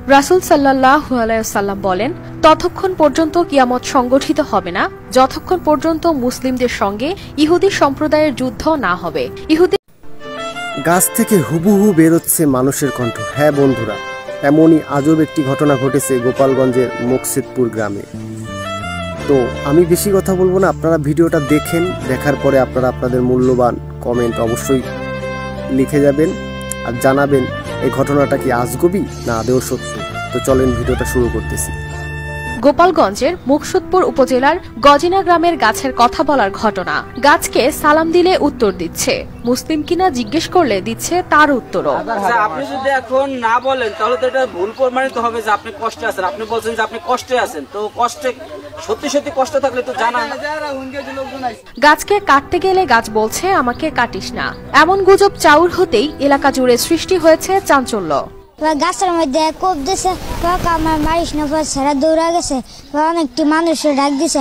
রাসূল সাল্লাল্লাহু আলাইহি ওয়াসাল্লাম বলেন, ততক্ষণ পর্যন্ত কিয়ামত সংগঠিত হবে না যতক্ষণ পর্যন্ত মুসলিমদের সঙ্গে ইহুদি সম্প্রদায়ের যুদ্ধ না হবে। গাছ থেকে হুবহু বেরোচ্ছে মানুষের কণ্ঠ। হ্যাঁ বন্ধুরা, এমনই আজব একটি ঘটনা ঘটেছে গোপালগঞ্জের মুকসিদপুর গ্রামে। তো আমি বেশি কথা বলবো না, আপনারা ভিডিওটা দেখেন, দেখার পরে আপনারা আপনাদের মূল্যবান কমেন্ট অবশ্যই লিখে যাবেন আর জানাবেন এই ঘটনাটা কি আজগবি না আদৌ সত্য। তো চলেন ভিডিওটা শুরু করতেছি। গোপালগঞ্জের মুকসুদপুর উপজেলার গজিনা গ্রামের গাছের কথা বলার ঘটনা। গাছকে সালাম দিলে উত্তর দিচ্ছে, মুসলিম কিনা জিজ্ঞেস করলে দিচ্ছে তার উত্তরও। আপনি যদি এখন না বলেন তাহলে তো এটা ভুল প্রমাণিত হবে যে আপনি কষ্টে আছেন। আপনি বলছেন যে আপনি কষ্টে আছেন, তো কষ্টে সত্যি সত্যি কষ্ট থাকলে তো জানা। গাছকে কাটতে গেলে গাছ বলছে আমাকে কাটিস না। এমন গুজব চাউর হতেই এলাকা জুড়ে সৃষ্টি হয়েছে চাঞ্চল্য। গাছের মধ্যে কোপ দিছে, আমার মারিস না, ছেড়া দৌড়া গেছে, অনেকটি মানুষের ডাক দিছে,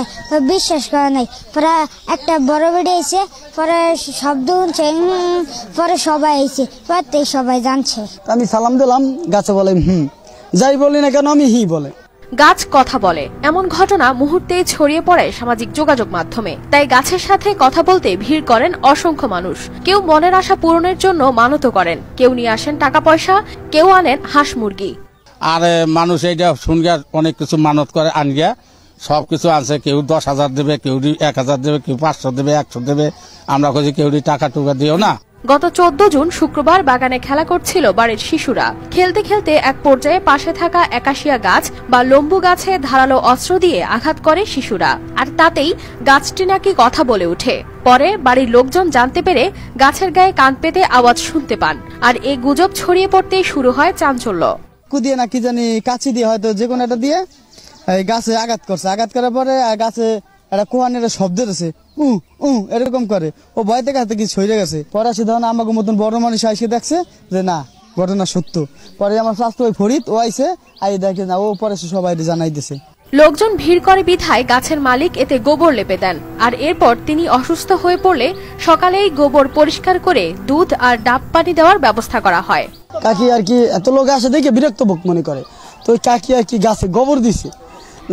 বিশ্বাস করে নাই। পরে একটা বড় বেড়ে আইছে, পরে শব্দ শুনছে, পরে সবাই আইছে, পরে সবাই জানছে। আমি সালাম দিলাম, গাছে বলে যাই বলি না কেন আমি হি বলে। গাছ কথা বলে, এমন ঘটনা মুহূর্তেই ছড়িয়ে পড়ে সামাজিক যোগাযোগ মাধ্যমে। তাই গাছের সাথে কথা বলতে ভিড় করেন অসংখ্য মানুষ। কেউ মনের আশা পূরণের জন্য মানত করেন, কেউ নিয়ে আসেন টাকা পয়সা, কেউ আনেন হাঁস মুরগি। আর মানুষ এইটা শুনগা অনেক কিছু মানত করে আনগিয়া সবকিছু আনছে। কেউ 10,000 দেবে, কেউ 1,000 দেবে, কেউ 500 দেবে, 100 দেবে। আমরা কইছি কেউ টাকা টুকা দিও না। গত 14 জুন শুক্রবার বাগানে খেলা করছিল বাড়ির শিশুরা। খেলতে খেলতে এক পর্যায়ে পাশে থাকা একাশিয়া গাছ বা লম্বু গাছে ধারালো অস্ত্র দিয়ে আঘাত করে শিশুরা, আর তাতেই গাছটি নাকি কথা বলে ওঠে। পরে বাড়ির লোকজন জানতে পেরে গাছের গায়ে কান পেতে আওয়াজ শুনতে পান, আর এই গুজব ছড়িয়ে পড়তেই শুরু হয় চাঞ্চল্য। কুদিয়ে না কি জানি কাছি দিয়ে হয়তো যে কোনো একটা দিয়ে গাছে আঘাত করছে। আঘাত করার পরে গাছে একটা কোয়ানের শব্দ হচ্ছে, এরকম করে। ও ভয় থেকে হাতে কিছু সরে গেছে। পরে সে ধরনের আমাকে মতন বড় মানুষ এসে দেখছে যে না ঘটনা সত্য। পরে আমার স্বাস্থ্য ওই ফরিদ ও আইসে আই দেখে না, ও পরে সে সবাই জানাই দিছে। লোকজন ভিড় করে বিধায় গাছের মালিক এতে গোবর লেপে দেন, আর এরপর তিনি অসুস্থ হয়ে পড়লে সকালেই গোবর পরিষ্কার করে দুধ আর ডাব পানি দেওয়ার ব্যবস্থা করা হয়। কাকি আর কি এত লোক আসে দেখে বিরক্ত বোধ মনে করে, তো ওই কাকি আর কি গাছে গোবর দিছে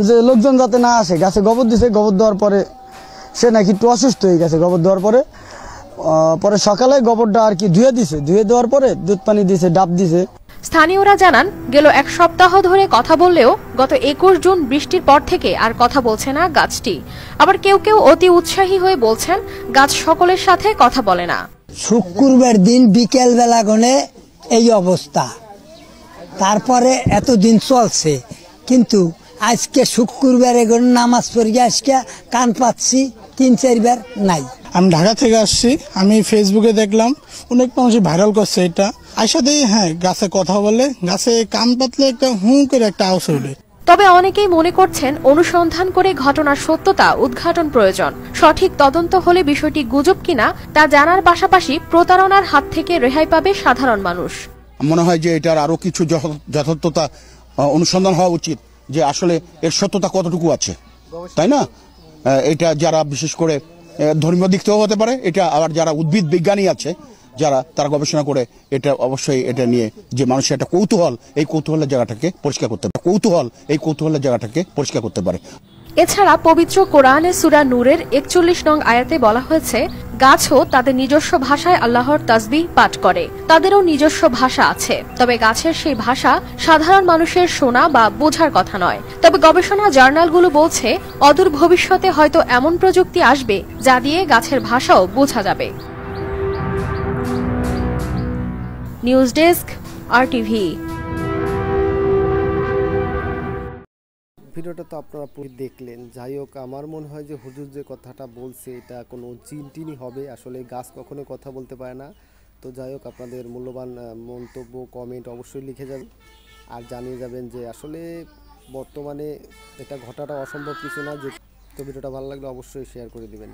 যে লোকজন যাতে না আসে। গাছে গোবর দিছে, গোবর দেওয়ার পরে সে নাকি একটু অসুস্থ হয়ে গেছে। গোবর দেওয়ার পরে পরে সকালে গোবরটা আর কি ধুয়ে দিছে, ধুয়ে দেওয়ার পরে দুধ পানি দিছে, ডাব দিছে। স্থানীয়রা জানান, গেল এক সপ্তাহ ধরে কথা বললেও গত 21 জুন বৃষ্টির পর থেকে আর কথা বলছে না গাছটি। আবার কেউ কেউ অতি উৎসাহী হয়ে বলছেন গাছ সকলের সাথে কথা বলে না। শুক্রবার দিন বিকেল বেলা গনে এই অবস্থা, তারপরে এতদিন চলছে, কিন্তু আজকে শুক্রবারে গনে নামাজ পড়ে আজকে কান পাচ্ছি 3-4 বার নাই। আমি ঢাকা থেকে আসছি, আমি ফেসবুকে দেখলাম অনেক মানুষই ভাইরাল করছে এটা। আইসা দিয়ে হ্যাঁ গাছে কথা বলে, গাছে কান পাতলে একটা করে একটা আওয়াজ ওঠে। তবে অনেকেই মনে করছেন অনুসন্ধান করে ঘটনার সত্যতা উদ্ঘাটন প্রয়োজন। সঠিক তদন্ত হলে বিষয়টি গুজব কিনা তা জানার পাশাপাশি প্রতারণার হাত থেকে রেহাই পাবে সাধারণ মানুষ। মনে হয় যে এটার আরো কিছু যথার্থতা অনুসন্ধান হওয়া উচিত, যে আসলে এর সত্যতা কতটুকু আছে, তাই না? এটা যারা বিশেষ করে ধর্মীয় দিক থেকেও হতে পারে, এটা আবার যারা উদ্ভিদ বিজ্ঞানী আছে তারা গবেষণা করে এটা অবশ্যই এটা নিয়ে যে মানুষের একটা কৌতূহল, এই কৌতূহলের জায়গাটাকে পরিষ্কার করতে পারে। এছাড়া পবিত্র কোরআনে সূরা নূরের 41 নং আয়াতে বলা হয়েছে, গাছও তাদের নিজস্ব ভাষায় আল্লাহর তাসবিহ পাঠ করে। তাদেরও নিজস্ব ভাষা আছে, তবে গাছের সেই ভাষা সাধারণ মানুষের শোনা বা বোঝার কথা নয়। তবে গবেষণা জার্নালগুলো বলছে অদূর ভবিষ্যতে হয়তো এমন প্রযুক্তি আসবে যা দিয়ে গাছের ভাষাও বোঝা যাবে। News desk, RTV। ভিডিওটা তো আপনারা দেখলেন। যাই হোক, আমার মনে হয় যে হুজুর যে কথাটা বলছে এটা কোনো চিনটিনি হবে। আসলে গাছ কখনো কথা বলতে পারে না। তো যাই হোক, আপনাদের মূল্যবান মন্তব্য কমেন্ট অবশ্যই লিখে যাবেন আর জানিয়ে যাবেন যে আসলে বর্তমানে এটা ঘটাটা অসম্ভব কিছু না। যে তো ভিডিওটা ভালো লাগলে অবশ্যই শেয়ার করে দিবেন।